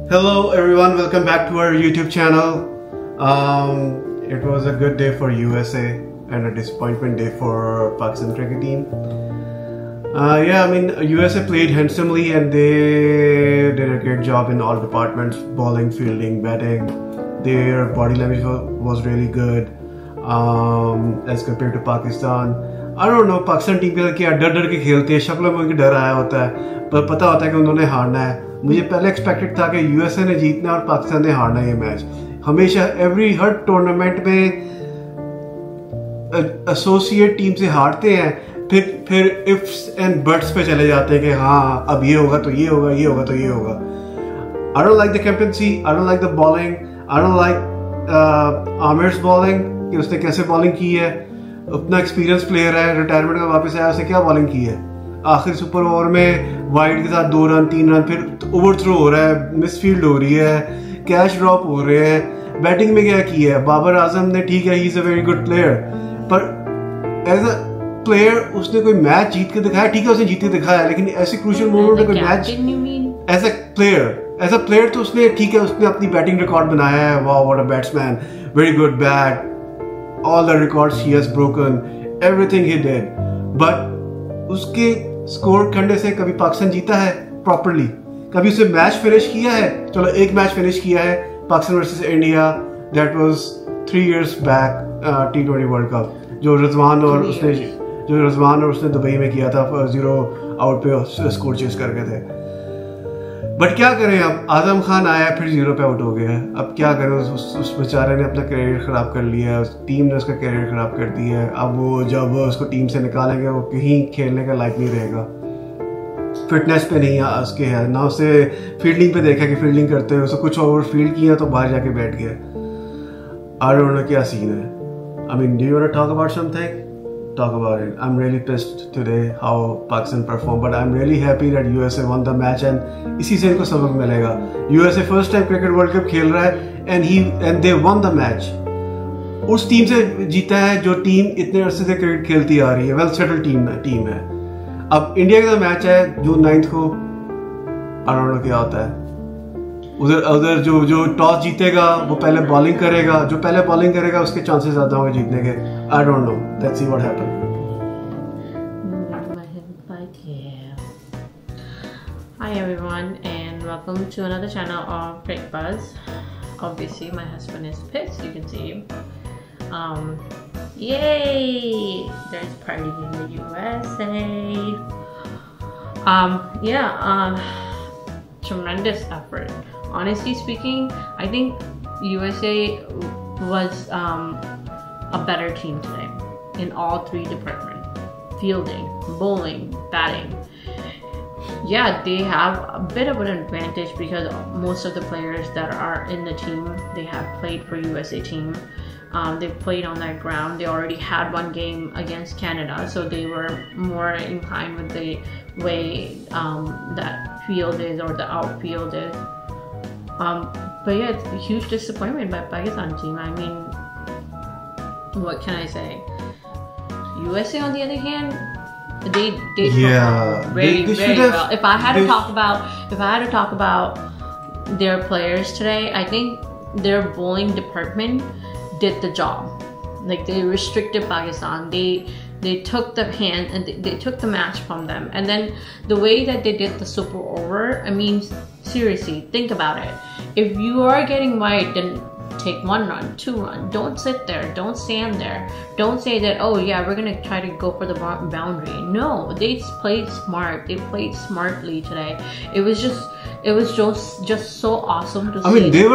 Hello everyone, welcome back to our YouTube channel. It was a good day for USA and a disappointment day for Pakistan cricket team. USA played handsomely and they did a great job in all departments, bowling, fielding, batting. Their body language was really good as compared to Pakistan. I don't know, Pakistan team के क्या डर के खेलते हैं, शक्लों में उनके डर आया होता है, पर पता होता है कि उन्होंने हारना है. मुझे पहले एक्सपेक्टेड था कि यूएसए ने जीतना और पाकिस्तान ने हारना ये मैच. हमेशा हर टूर्नामेंट में एसोसिएट टीम से हारते हैं, फिर इफ्स एंड बट्स पे चले जाते हैं कि हाँ अब ये होगा तो ये होगा, ये होगा तो ये होगा. I don't like the captaincy, I don't like the bowling, I don't like Aamir's bowling कि उसने कैसे बॉलिंग की है. उतना एक्सपीरियंस प्लेयर है, रिटायरमेंट का वापस आया, उसने क्या बॉलिंग की है. आखिर सुपर ओवर में वाइड के साथ 2 रन 3 रन, फिर ओवर थ्रो हो रहा है, मिसफील्ड हो रही है, कैच ड्रॉप हो रहे हैं. बैटिंग में क्या की है बाबर आजम ने, ठीक है he is a very good player, पर एज अ प्लेयर उसने कोई मैच जीत के दिखाया, ठीक है उसने जीत के दिखाया, लेकिन ऐसे क्रूशियल मोमेंट में कोई मैच एज अ प्लेयर तो उसने, ठीक है उसने अपनी बैटिंग रिकॉर्ड बनाया है. वाह what a batsman, very good bat, all the records he has broken, everything he did, but उसके स्कोर करने से कभी पाकिस्तान जीता है प्रॉपर्ली? कभी उसे मैच फिनिश किया है? चलो एक मैच फिनिश किया है, Pakistan versus India, that was 3 years back, T20 world cup, जो रिजवान और उसने दुबई में किया था, 0 आउट पे स्कोर चेस करके थे. बट क्या करें, अब आजम खान आया फिर 0 पे आउट हो गया. अब क्या करें, उस बेचारे ने अपना करियर ख़राब कर लिया है, उस टीम ने उसका करियर ख़राब कर दिया है. अब वो जब उसको टीम से निकालेंगे वो कहीं खेलने का लायक नहीं रहेगा. फिटनेस पे नहीं है उसके, है ना उसे फील्डिंग पे देखा कि फील्डिंग करते हुए उसको कुछ ओवर फील्ड किया तो बाहर जाके बैठ गया. आई डोंट नो क्या सीन है. I mean do you want to talk about something? Talk about it. I'm really pissed today how Pakistan performed, but I'm really happy that USA won the match and इसी से इनको सबक मिलेगा. USA first time cricket world cup खेल रहा है and they won the match. उस team से जीता है जो टीम इतने अरसे से क्रिकेट खेलती आ रही है, वेल सेटल्ड टीम है. अब इंडिया का मैच है जून 9 को, I don't know क्या होता है. उधर जो टॉस जीतेगा वो पहले बॉलिंग करेगा, जो पहले बॉलिंग करेगा उसके चांसेस ज्यादा होंगे जीतने के. आई don't no, let's see what happen. Hi everyone and welcome to another channel of Cricket Buzz. Obviously my husband is pissed, you can see. Yay! There's party in the USA. Tremendous effort. Honestly speaking, I think USA was a better team today in all 3 departments: fielding, bowling, batting. Yeah, they have a bit of an advantage because most of the players that are in the team, they have played for USA team. They played on that ground. They already had 1 game against Canada, so they were more inclined with the way that field is or the outfield is. But yeah, it's a huge disappointment by Pakistan team. I mean, what can I say? USA on the other hand, they did very well. If I had to talk about their players today, I think their bowling department did the job. Like, they restricted Pakistan. They took the hand and they took the match from them. And then the way that they did the super over, I mean, seriously, think about it. If you are getting wide, then take 1 run, 2 run. Don't sit there. Don't stand there. Don't say that, oh yeah, we're gonna try to go for the boundary. No, they played smart. They played smartly today. It was just so awesome to see. I mean, they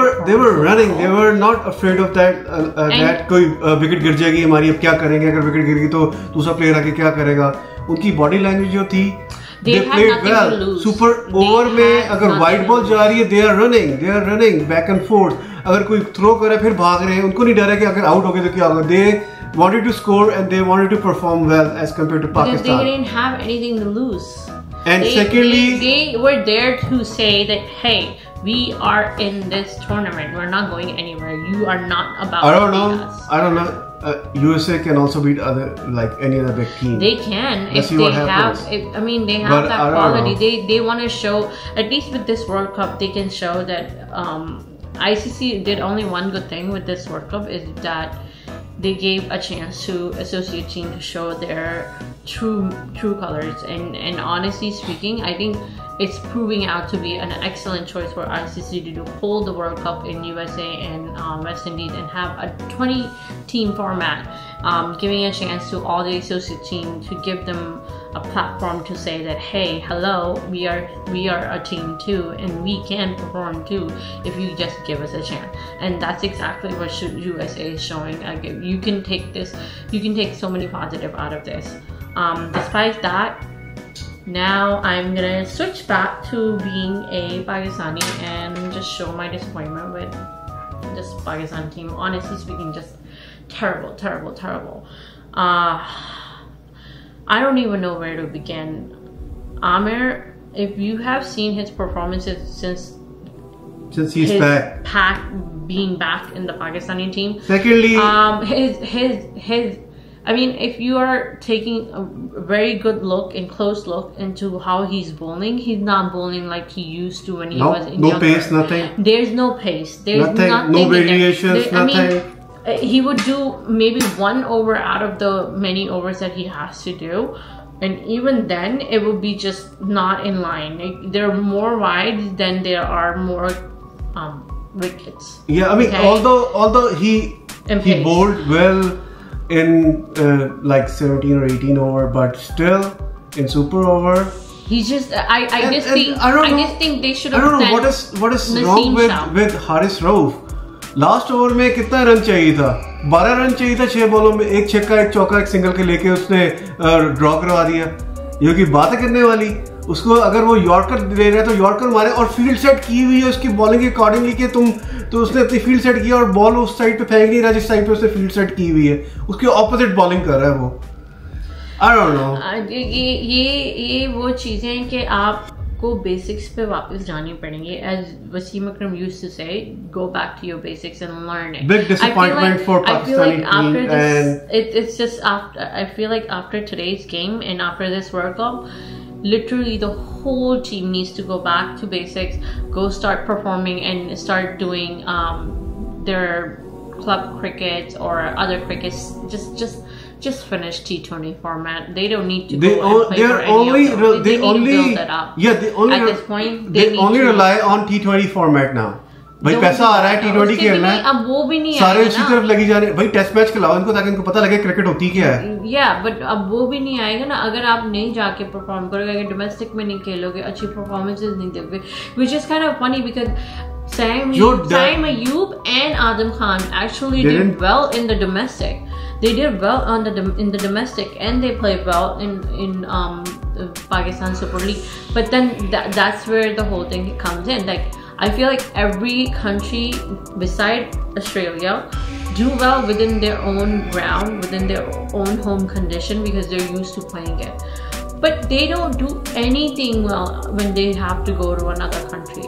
were running. They were not afraid of that. That कोई wicket गिर जाएगी हमारी, अब क्या करेंगे, अगर wicket गिर गई तो दूसरा प्लेयर आके क्या करेगा. उनकी बॉडी लैंग्वेज जो थी, they played well. Super over में अगर वाइड बॉल जा रही है, they are running back and forth. अगर कोई थ्रो करे फिर भाग रहे हैं, उनको नहीं डर है कि अगर आउट हो गए तो क्या होगा. They wanted to score and they wanted to perform well as compared to Pakistan. Because they didn't have anything to lose. And secondly, they were there to say that, hey, we are in this tournament. We're not going anywhere. You are not about to beat us. I don't know. USA can also beat other like any other big team. They can Let's if see they what have. happens. I mean, they have But I that don't quality. know. They want to show, at least with this World Cup, they can show that ICC did only one good thing with this World Cup is that they gave a chance to associate team to show their true colors. And honestly speaking, I think it's proving out to be an excellent choice for ICC to hold the World Cup in USA and West Indies and have a 20-team format, giving a chance to all the associate team to give them a platform to say that, hey, hello, we are a team too, and we can perform too if you just give us a chance. And that's exactly what USA is showing. Like, you can take so many positive out of this. Despite that, now I'm gonna switch back to being a Pakistani and just show my disappointment with this Pakistan team. Honestly speaking, just terrible. I don't even know where to begin. Amir, if you have seen his performances since he's back, being back in the Pakistani team. Secondly, his I mean, if you are taking a very good look and close look into how he's bowling, he's not bowling like he used to when he was in no younger. Pace, nothing. There's no pace. There's nothing. No variations, nothing. I mean, he would do maybe 1 over out of the many overs that he has to do, and even then, it would be just not in line. Like, there are more wides than there are more wickets. Yeah, I mean, okay? although he bowled well in like 17 or 18 over, but still in super over, he's just I just think they should have. I don't know what is wrong with Haris Rauf. Last over में कितना run चाहिए था? 12 run चाहिए था 6 बॉलों में, 1 छक्का 1 चौका 1 सिंगल के लेके उसने ड्रॉ करवा दिया। ये की बात है करने वाली। उसको अगर वो यॉर्कर दे रहा है तो यॉर्कर मारे, और फील्ड सेट की हुई है उसकी बॉलिंग के अकॉर्डिंगली कि तो उसने अपनी फील्ड सेट किया और बॉल उस साइड पे फेंक नहीं रहा जिस साइड पे उसने फील्ड सेट की हुई है, उसके ऑपोजिट बॉलिंग कर रहा है वो। आई डोंट नो। ये वो चीजें हैं कि आपको बेसिक्स पे वापस जानी पड़ेंगी। As Wasim Akram used to say, go back to your basics and learn it. Big disappointment for Pakistani team, and it's just after. I feel like after today's game and after this World Cup, literally the whole team needs to go back to basics, go start performing and start doing their club cricket or other crickets. Just finish T20 format. They don't need to go and play for any of them. They need to build that up. Yeah, at this point, they only rely on T20 format now. भाई पैसा आ रहा है T20 खेलना है, अब वो भी नहीं सारे उसी तरफ लगी जा रहे। भाई टेस्ट मैच खिलाओ इनको ताकि इनको पता लगे क्रिकेट होती क्या है। Yeah, but अब वो भी नहीं आएगा ना अगर आप नहीं जाके परफॉर्म करोगे, अगर डोमेस्टिक में नहीं खेलोगे, अच्छी परफॉर्मेंसेस नहीं दोगे, which is kind of funny because Saim Ayub and Adam Khan actually did well in the domestic. They did well in the domestic, and they played well in Pakistan Super League. But then that's where the whole thing comes in. Like, I feel like every country beside Australia do well within their own ground, within their own home condition, because they're used to playing it. But they don't do anything well when they have to go to another country.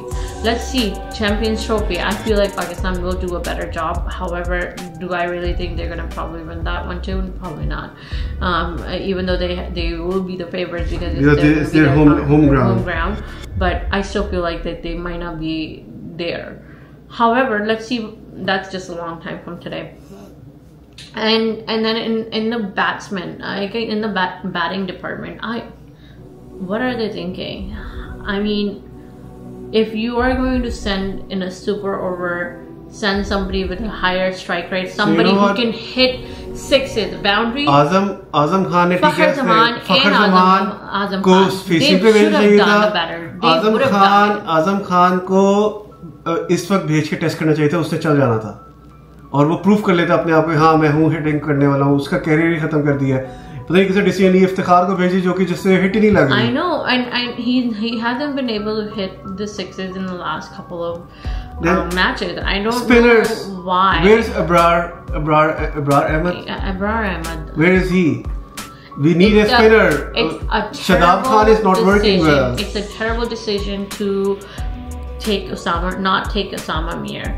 Let's see, Champions Trophy. I feel like Pakistan will do a better job. However, do I really think they're gonna probably win that one too? Probably not. Even though they will be the favorites because it's their home ground. But I still feel like that they might not be there. However, let's see. That's just a long time from today. And then in the batsmen, in the batting department, what are they thinking? I mean, if you are going to send in a super over, send somebody with a higher strike rate, somebody who can hit sixes, boundaries. Azam Khan ने Fakhar Zaman को facing पे भेजना चाहिए था। आजम खान को इस वक्त भेज के टेस्ट करना चाहिए था, उससे चल जाना था और वो प्रूफ कर लेता अपने आप को, हाँ मैं हूँ हिटिंग करने वाला हूँ। उसका कैरियर ही खत्म कर दिया है। पता नहीं किसी डिसीजन लिए इफ्तिखार को भेजी जो कि जिससे हिट ही नहीं लग रही। I know, and he hasn't been able to hit the sixes in the last couple of matches. I don't know why. Where's Abrar Ahmed? Abrar Ahmed. Where is he? We need a spinner. Shadab Khan is not working well. It's a terrible decision to not take Osama Mir.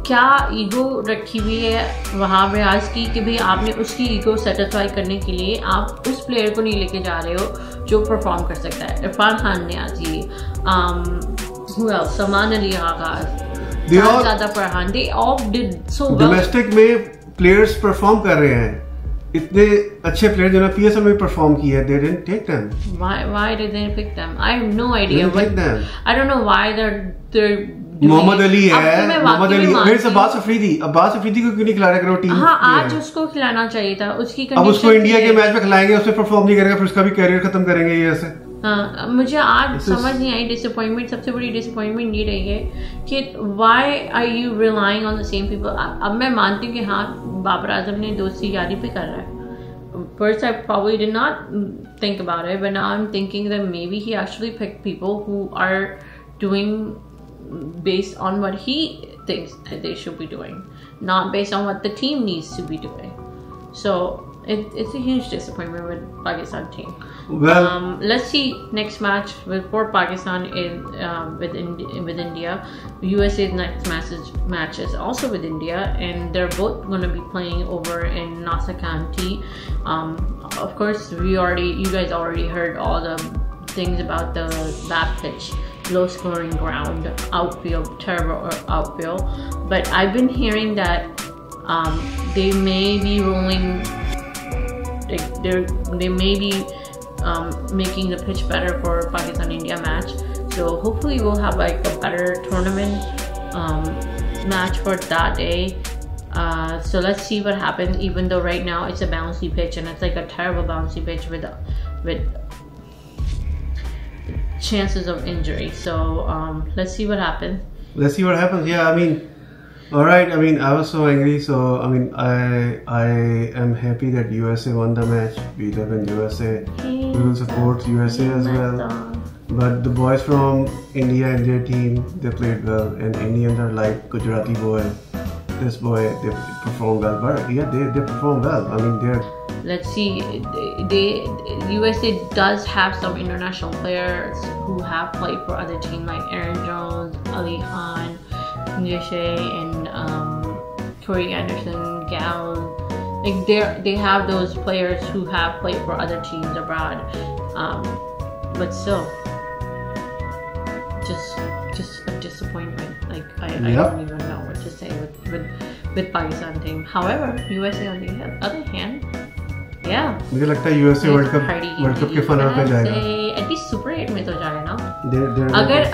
क्या ego रखी हुई है वहाँ रियाज की कि भाई आपने उसकी ईगो सेटिस्फाई करने के लिए आप उस प्लेयर को नहीं लेके जा रहे हो जो परफॉर्म कर सकता है। इरफान खान नियाजी, सलमान अली आगाज, ज़्यादा Farhan, they all did so well। Domestic में प्लेयर्स परफॉर्म कर रहे हैं, इतने अच्छे प्लेयर जो ना पीएसएल में परफॉर्म किए हैं, they didn't take them। Why did they pick them? I have no idea। They didn't take them। I don't know why they're Mohammad Ali है, मोहम्मद अली मेरे से अब्बास अफरीदी को क्यों नहीं खिला रहे? करो टीम। हाँ, आज उसको खिलाना चाहिए था, उसकी अब उसको इंडिया के मैच में खिलाएंगे, उसमें परफॉर्म नहीं करेगा, फिर उसका भी कैरियर खत्म करेंगे ये ऐसे। हाँ, मुझे आज समझ नहीं आई डिसअपॉइंटमेंट, सबसे बड़ी डिसअपॉइंटमेंट ये रही है कि why are you relying on the same people. अब मैं मानती हूँ कि हाँ बाबर आजम ने दोस्ती यारी पे कर रहा है। First, I probably did not think about it, but now I'm thinking that maybe he actually picked people who are doing based on what he thinks that they should be doing, not based on what the team needs to be doing. So it's a huge disappointment with Pakistan team. Well, let's see next match for Pakistan with India. USA's next match is also with India, and they're both going to be playing over in Nasa County. Of course, you guys already heard all the things about that pitch. Low scoring ground, outfield, terrible outfield. But I've been hearing that they may be rolling, they may be making the pitch better for Pakistan-India match. So hopefully we'll have like a better tournament match for that day. So let's see what happens, even though right now it's a bouncy pitch and it's like a terrible bouncy pitch with chances of injury. So let's see what happens. Yeah, I mean, all right. I mean, I was so angry. So I mean, I am happy that USA won the match. We live in USA. We will support USA as well. But the boys from India and their team, they played well, and Indians are like Gujarati boy. This boy, they perform well. But yeah, they perform well. I mean, they're. Let's see. USA does have some international players who have played for other teams like Aaron Jones, Ali Khan, Yeshe, and Corey Anderson, Gal. Like they have those players who have played for other teams abroad. But still, just a disappointment. Like I don't even know what to say with Pakistan team. However, USA on the other hand. Yeah. मुझे लगता है USA world cup के final पे जाएगा। At least super 8 में तो जाएगा ना।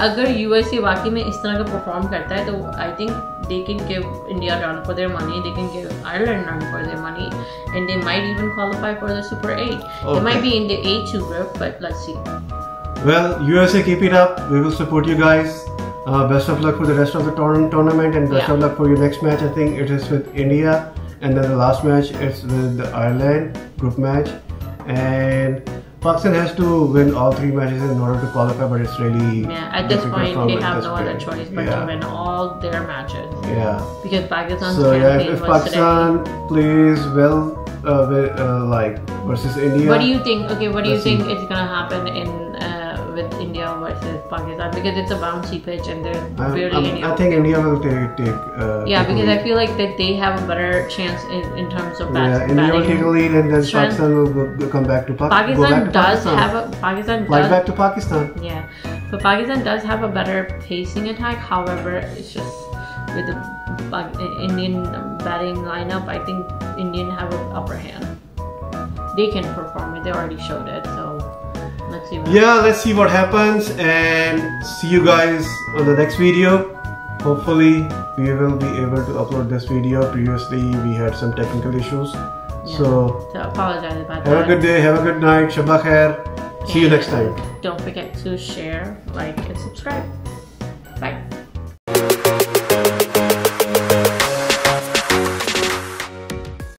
अगर USA वाकई में इस तरह का परफॉर्म करता है तो I think they can give India run for their money, they can give Ireland run for their money, and they might even qualify for the Super 8. Okay. They might be in the A2 group, but let's see. Well, USA, keep it up. We will support you guys. Best of luck for the rest of the tournament, and best of luck for your next match. I think it is with India. And then the last match is with Ireland group match, and Pakistan has to win all 3 matches in order to qualify. But it's really at this point they have no other choice but to win all their matches. Yeah. Because Pakistan's campaign if Pakistan plays well, like versus India. What do you think? Okay, what do you think is gonna happen in with India versus Pakistan? Because it's a bouncy pitch and they're barely any. I think India will take because I feel like that they have a better chance in terms of batting. Yeah, India will take a lead and then Pakistan will come back to Pakistan. Pakistan does back to Pakistan. Yeah, but Pakistan does have a better pacing attack. However, it's just with the Indian batting lineup, I think Indian have an upper hand. They can perform it. They already showed it. So let's see. Let's see what happens, and see you guys on the next video. Hopefully, we will be able to upload this video. Previously, we had some technical issues. So apologize about that. Have a good day. Have a good night. Shabba khair. See you next time. Don't forget to share, like, and subscribe.